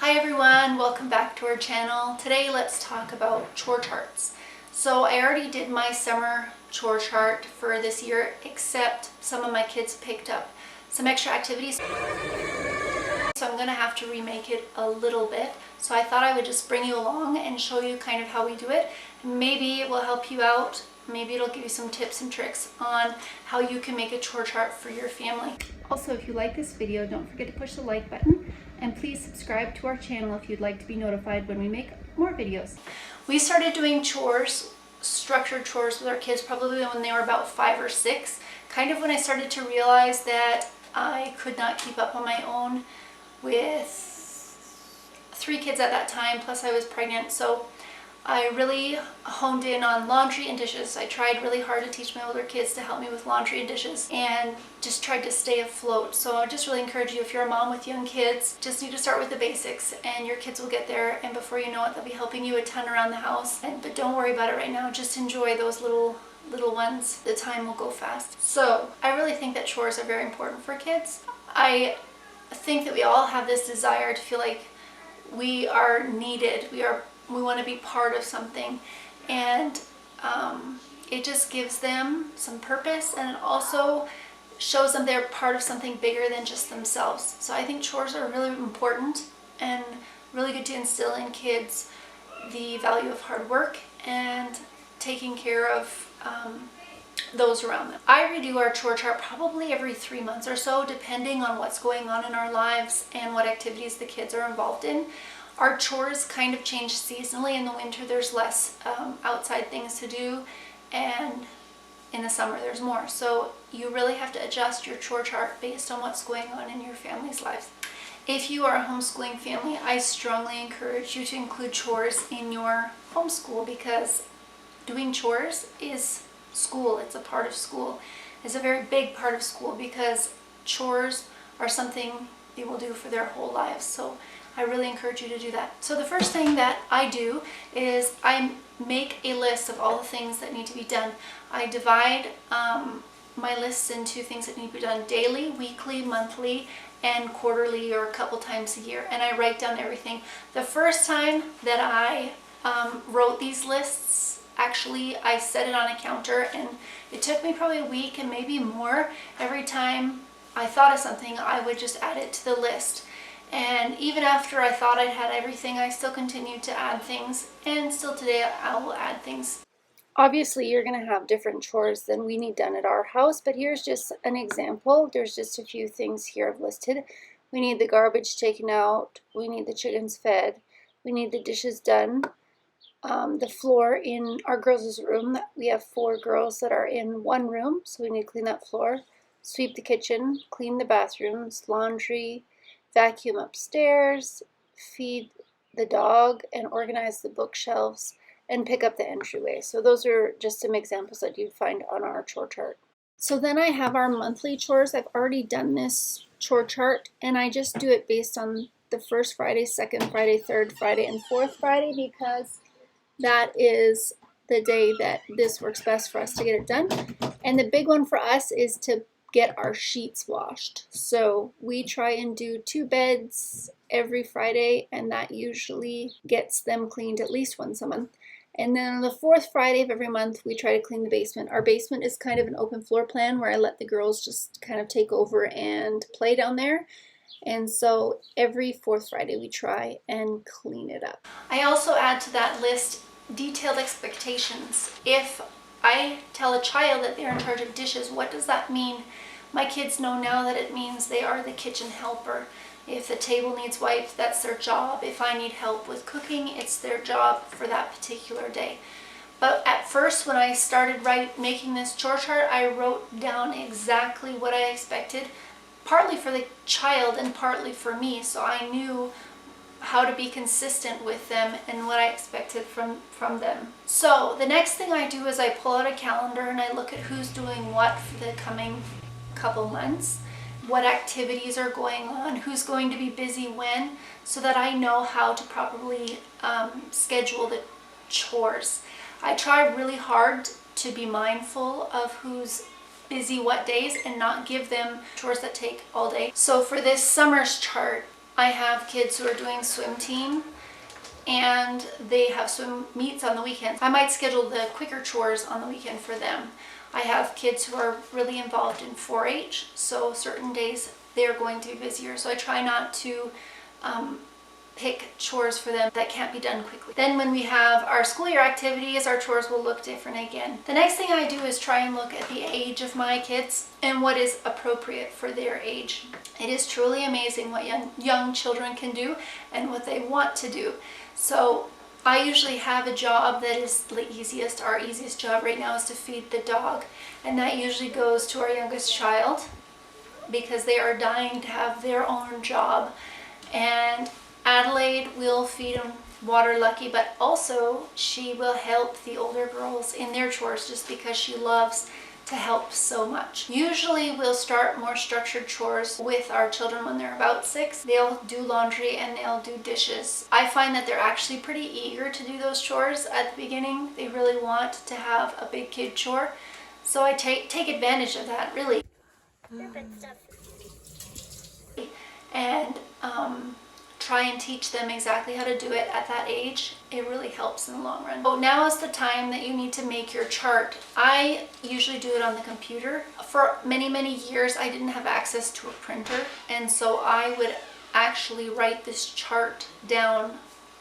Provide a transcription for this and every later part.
Hi everyone, welcome back to our channel. Today let's talk about chore charts. So I already did my summer chore chart for this year, except some of my kids picked up some extra activities. So I'm going to have to remake it a little bit. So I thought I would just bring you along and show you kind of how we do it. Maybe it will help you out. Maybe it'll give you some tips and tricks on how you can make a chore chart for your family. Also, if you like this video, don't forget to push the like button and please subscribe to our channel if you'd like to be notified when we make more videos. We started doing chores, structured chores with our kids probably when they were about 5 or 6, kind of when I started to realize that I could not keep up on my own with 3 kids at that time, plus I was pregnant. So I really honed in on laundry and dishes. I tried really hard to teach my older kids to help me with laundry and dishes and just tried to stay afloat. So I just really encourage you, if you're a mom with young kids, just need to start with the basics and your kids will get there, and before you know it, they'll be helping you a ton around the house. But don't worry about it right now. Just enjoy those little ones. The time will go fast. So I really think that chores are very important for kids. I think that we all have this desire to feel like we are needed. We want to be part of something, and it just gives them some purpose, and it also shows them they're part of something bigger than just themselves. So I think chores are really important and really good to instill in kids the value of hard work and taking care of those around them. I redo our chore chart probably every 3 months or so, depending on what's going on in our lives and what activities the kids are involved in. Our chores kind of change seasonally. In the winter there's less outside things to do, and in the summer there's more. So you really have to adjust your chore chart based on what's going on in your family's lives. If you are a homeschooling family, I strongly encourage you to include chores in your homeschool, because doing chores is school. It's a part of school. It's a very big part of school, because chores are something they will do for their whole lives. So I really encourage you to do that. So the first thing that I do is I make a list of all the things that need to be done. I divide my lists into things that need to be done daily, weekly, monthly, and quarterly, or a couple times a year. And I write down everything. The first time that I wrote these lists, actually I set it on a counter, and it took me probably a week and maybe more. Every time I thought of something, I would just add it to the list. And even after I thought I'd had everything, I still continued to add things, and still today I will add things. Obviously you're going to have different chores than we need done at our house, but here's just an example. There's just a few things here I've listed. We need the garbage taken out, we need the chickens fed, we need the dishes done, the floor in our girls' room. We have 4 girls that are in one room, so we need to clean that floor, sweep the kitchen, clean the bathrooms, laundry, vacuum upstairs, feed the dog, and organize the bookshelves, and pick up the entryway. So those are just some examples that you'd find on our chore chart. So then I have our monthly chores. I've already done this chore chart, and I just do it based on the first Friday, second Friday, third Friday, and fourth Friday, because that is the day that this works best for us to get it done. And the big one for us is to get our sheets washed. So we try and do 2 beds every Friday, and that usually gets them cleaned at least once a month. And then on the 4th Friday of every month, we try to clean the basement. Our basement is kind of an open floor plan where I let the girls just kind of take over and play down there. And so every 4th Friday we try and clean it up. I also add to that list detailed expectations. If I tell a child that they're in charge of dishes, what does that mean? My kids know now that it means they are the kitchen helper. If the table needs wiped, that's their job. If I need help with cooking, it's their job for that particular day. But at first, when I started making this chore chart, I wrote down exactly what I expected, partly for the child and partly for me, so I knew how to be consistent with them and what I expected from them. So the next thing I do is I pull out a calendar and I look at who's doing what for the coming couple months, what activities are going on, who's going to be busy when, so that I know how to properly schedule the chores. I try really hard to be mindful of who's busy what days and not give them chores that take all day. So for this summer's chart, I have kids who are doing swim team and they have swim meets on the weekends. I might schedule the quicker chores on the weekend for them. I have kids who are really involved in 4-H, so certain days they're going to be busier. So I try not to pick chores for them that can't be done quickly. Then when we have our school year activities, our chores will look different again. The next thing I do is try and look at the age of my kids and what is appropriate for their age. It is truly amazing what young children can do and what they want to do. So I usually have a job that is the easiest. Our easiest job right now is to feed the dog, and that usually goes to our youngest child because they are dying to have their own job. And Adelaide will feed them Water Lucky, but also she will help the older girls in their chores just because she loves to help so much. Usually we'll start more structured chores with our children when they're about 6. They'll do laundry and they'll do dishes. I find that they're actually pretty eager to do those chores at the beginning. They really want to have a big kid chore. So I take advantage of that, really. And try and teach them exactly how to do it at that age. It really helps in the long run. So now is the time that you need to make your chart. I usually do it on the computer. For many, many years, I didn't have access to a printer, and so I would actually write this chart down,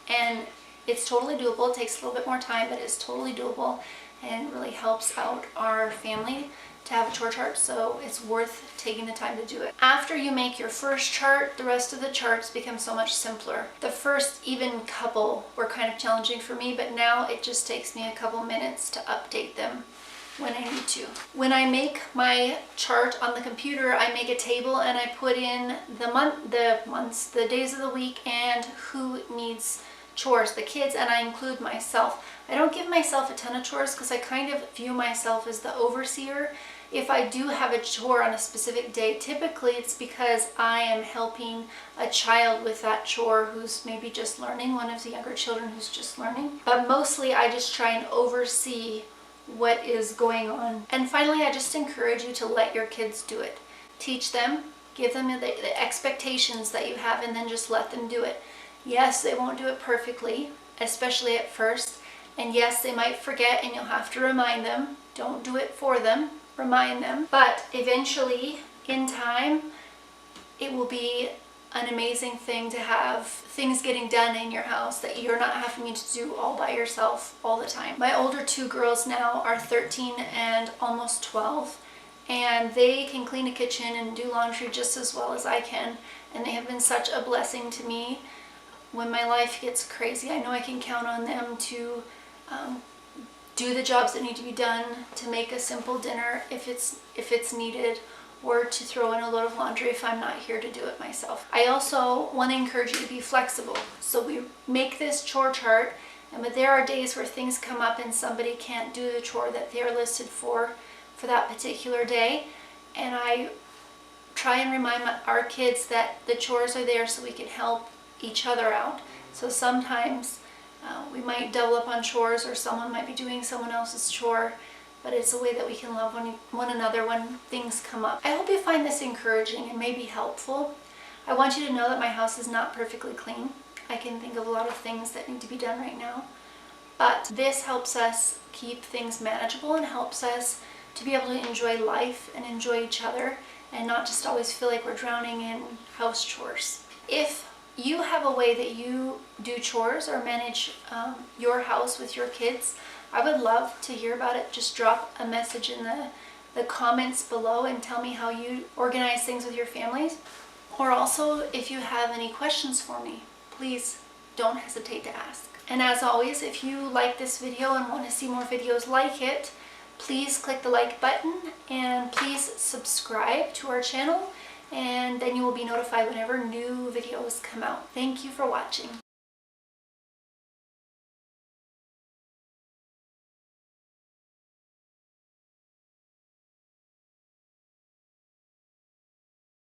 and it's totally doable. It takes a little bit more time, but it's totally doable, and it really helps out our family to have a chore chart, so it's worth taking the time to do it. After you make your first chart, the rest of the charts become so much simpler. The first even couple were kind of challenging for me, but now it just takes me a couple minutes to update them when I need to. When I make my chart on the computer, I make a table and I put in the days of the week and who needs chores, the kids, and I include myself. I don't give myself a ton of chores because I kind of view myself as the overseer. If I do have a chore on a specific day, typically it's because I am helping a child with that chore who's maybe just learning, one of the younger children who's just learning. But mostly I just try and oversee what is going on. And finally, I just encourage you to let your kids do it. Teach them, give them the expectations that you have, and then just let them do it. Yes, they won't do it perfectly, especially at first. And yes, they might forget and you'll have to remind them. Don't do it for them, remind them. But eventually, in time, it will be an amazing thing to have things getting done in your house that you're not having to do all by yourself all the time. My older 2 girls now are 13 and almost 12, and they can clean a kitchen and do laundry just as well as I can. And they have been such a blessing to me. When my life gets crazy, I know I can count on them to do the jobs that need to be done, to make a simple dinner if it's needed, or to throw in a load of laundry if I'm not here to do it myself. I also want to encourage you to be flexible. So we make this chore chart, but there are days where things come up and somebody can't do the chore that they're listed for that particular day, and I try and remind our kids that the chores are there so we can help each other out. So sometimes we might double up on chores, or someone might be doing someone else's chore, but it's a way that we can love one another when things come up. I hope you find this encouraging and maybe helpful. I want you to know that my house is not perfectly clean. I can think of a lot of things that need to be done right now, but this helps us keep things manageable and helps us to be able to enjoy life and enjoy each other and not just always feel like we're drowning in house chores. If you have a way that you do chores or manage your house with your kids, I would love to hear about it. Just drop a message in the comments below and tell me how you organize things with your families. Or also, if you have any questions for me, please don't hesitate to ask. And as always, if you like this video and want to see more videos like it, please click the like button and please subscribe to our channel, and then you will be notified whenever new videos come out. Thank you for watching.